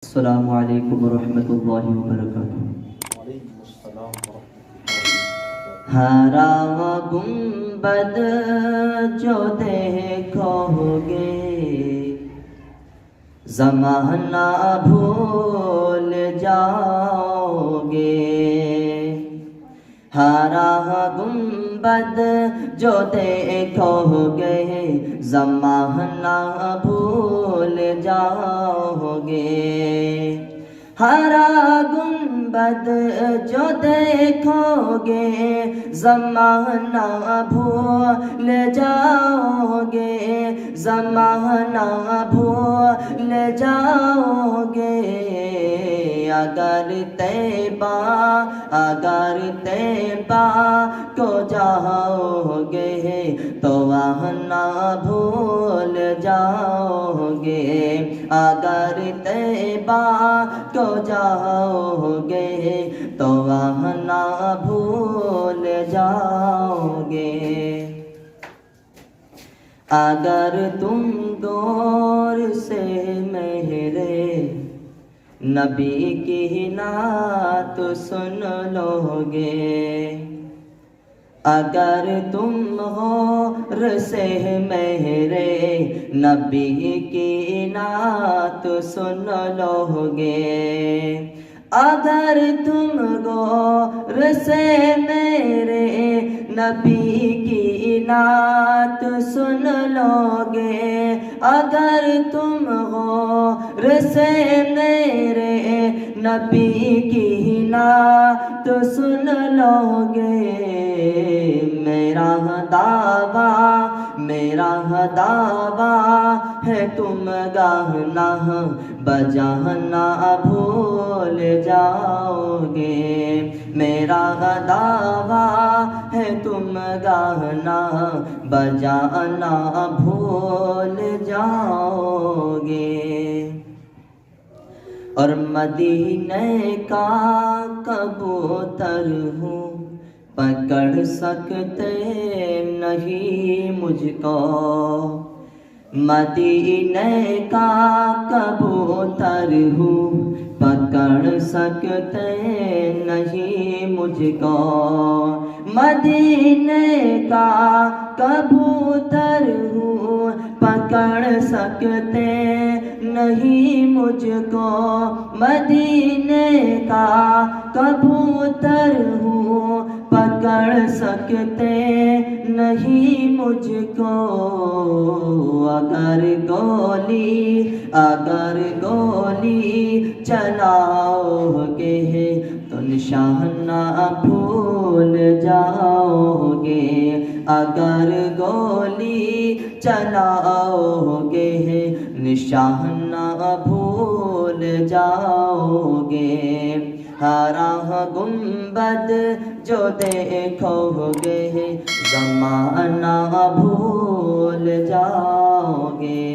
अस्सलामु अलैकुम वरहमतुल्लाहि वबरकातुहू। हरा गुंबद जो देखोगे ज़माना भूल जाओगे। हरा गुंबद जो देखोगे ज़माना भूल जाओगे। हरा गुंबद जो देखोगे ज़माना भूल जाओगे। ज़माना भूल जाओगे। अगर तैबा को जाओगे तो वहना भूल जाओगे। अगर तैबा को जाओगे तो वहना भूल जाओगे। अगर तुम गौर से मेरे नबी की नात सुन लोगे। अगर तुम गौर से मेरे नबी की नात सुन लोगे। अगर तुम गौर से मेरे नबी की नात सुन लोगे। अगर तुम गौर से मेरे नबी की नात सुन लोगे। मेरा दावा है तुम गाना बजाना भूल जाओगे। मेरा दावा है तुम गाना बजाना भूल जाओगे। और मदीने का कबूतर हूँ पकड़ सकते नहीं मुझको। मदीने का कबूतर हूँ पकड़ सकते नहीं मुझको। मदीने का कबूतर हूँ पकड़ सकते नहीं मुझको। मदीने का कबूतर हूँ पकड़ सकते नहीं मुझको। अगर गोली चलाओगे तो निशाना भूल जाओगे। अगर गोली चलाओगे निशाना भूल जाओगे। हरा गुंबद जो देखोगे ज़माना भूल जाओगे।